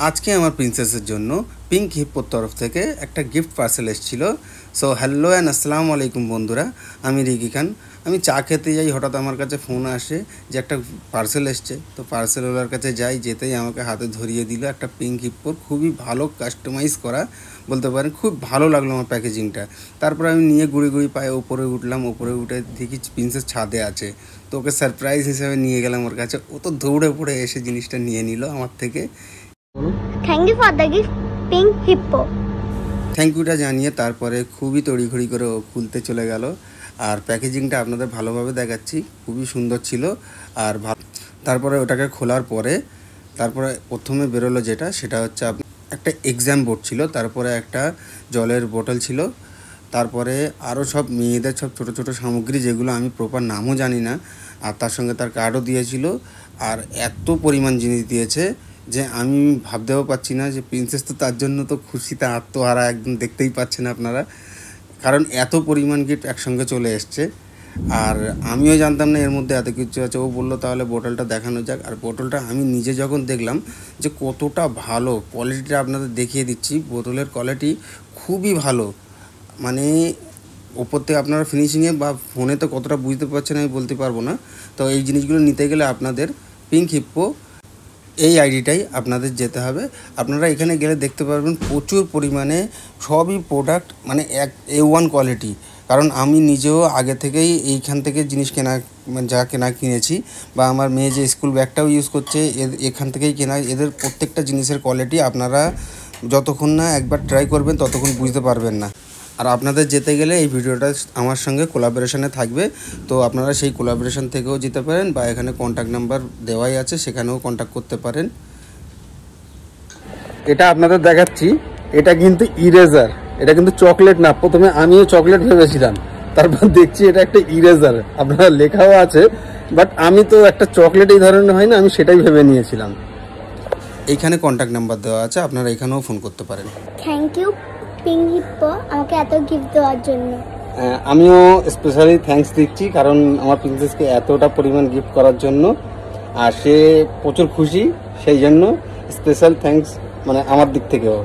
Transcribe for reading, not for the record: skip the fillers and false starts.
আজকে আমার প্রিন্সেসের জন্য পিঙ্ক হিপ্পোর তরফ থেকে একটা গিফট পার্সেল এসেছিল। সো হ্যালো অ্যান্ড আসসালামু আলাইকুম বন্ধুরা, আমি রিকি খান। আমি চা খেতে যাই, হঠাৎ আমার কাছে ফোন আসে যে একটা পার্সেল এসছে। তো পার্সেলওয়ালার কাছে যাই, যেতেই আমাকে হাতে ধরিয়ে দিল একটা পিঙ্ক হিপ্পোর খুবই ভালো কাস্টমাইজ করা, বলতে পারেন খুব ভালো লাগলো আমার প্যাকেজিংটা। তারপর আমি নিয়ে গুড়ি গুড়ি পায়ে উপরে উঠলাম, উপরে উঠে দেখি প্রিন্সেস ছাদে আছে। তো ওকে সারপ্রাইজ হিসেবে নিয়ে গেলাম ওর কাছে। ও তো দৌড়ে পড়ে এসে জিনিসটা নিয়ে নিল আমার থেকে। Thank you for the gift pink hippo. Thank ইউটা জানিয়ে তারপরে খুবই তড়িঘড়ি করে ও খুলতে চলে গেল। আর প্যাকেজিংটা আপনাদের ভালোভাবে দেখাচ্ছি, খুবই সুন্দর ছিল। আর তারপরে ওটাকে খোলার পরে তারপরে প্রথমে বেরোলো যেটা, সেটা হচ্ছে একটা এক্সাম বোর্ড ছিল, তারপরে একটা জলের বোতল ছিল, তারপরে আরও সব মেয়েদের সব ছোটো ছোটো সামগ্রী যেগুলো আমি প্রপার নামও জানি না। আর তার সঙ্গে তার কার্ডও দিয়েছিল। আর এত পরিমাণ জিনিস দিয়েছে যে আমি ভাবতেও পারছি না যে প্রিন্সেস তো তার জন্য তো খুশিতে আত্মহারা, একদম দেখতেই পাচ্ছেন আপনারা, কারণ এত পরিমাণ গিফট একসঙ্গে চলে এসছে। আর আমিও জানতাম না এর মধ্যে এত কিছু আছে। ও বললো তাহলে বোতলটা দেখানো যাক। আর বোতলটা আমি নিজে যখন দেখলাম যে কতটা ভালো, কোয়ালিটিটা আপনাদের দেখিয়ে দিচ্ছি। বোতলের কোয়ালিটি খুবই ভালো, মানে ওপর থেকে আপনারা ফিনিশিংয়ে বা ফোনে তো কতটা বুঝতে পারছেন আমি বলতে পারবো না। তো এই জিনিসগুলো নিতে গেলে আপনাদের পিঙ্ক হিপ্পো এই আইডিটাই আপনাদের যেতে হবে। আপনারা এখানে গেলে দেখতে পারবেন প্রচুর পরিমাণে সবই প্রোডাক্ট, মানে A1 কোয়ালিটি। কারণ আমি নিজেও আগে থেকেই এইখান থেকে জিনিস কেনা, যা কিনেছি, বা আমার মেয়ে যে স্কুল ব্যাগটাও ইউজ করছে এখান থেকেই কেনা। এদের প্রত্যেকটা জিনিসের কোয়ালিটি আপনারা যতক্ষণ না একবার ট্রাই করবেন ততক্ষণ বুঝতে পারবেন না। আর আপনাদের যেতে গেলে এই ভিডিওটা আমার সঙ্গে কোলাবোরেশনে থাকবে, তো আপনারা সেই কোলাবোরেশন থেকেও যেতে পারেন, বা এখানে কন্ট্যাক্ট নাম্বার দেওয়াই আছে, সেখানেও কন্ট্যাক্ট করতে পারেন। এটা আপনাদের দেখাচ্ছি, এটা কিন্তু ইরেজার, এটা কিন্তু চকলেট না। প্রথমে আমিও চকলেট ভেবেছিলাম, তারপর দেখছি এটা একটা ইরেজার। আপনারা লেখাও আছে, বাট আমি তো একটা চকলেট এই ধরনের হয় না, আমি সেটাই ভেবে নিয়েছিলাম। এইখানে কন্ট্যাক্ট নাম্বার দেওয়া আছে, আপনারা এখানেও ফোন করতে পারেন। থ্যাংক ইউ পিঙ্ক হিপ্পো আমাকে এত গিফট দেওয়ার জন্য। আমিও স্পেশালি থ্যাঙ্কস দিচ্ছি, কারণ আমার প্রিন্সেসকে এতটা পরিমাণ গিফট করার জন্য। আর সে প্রচুর খুশি, সেই জন্য স্পেশাল থ্যাঙ্কস মানে আমার দিক থেকেও।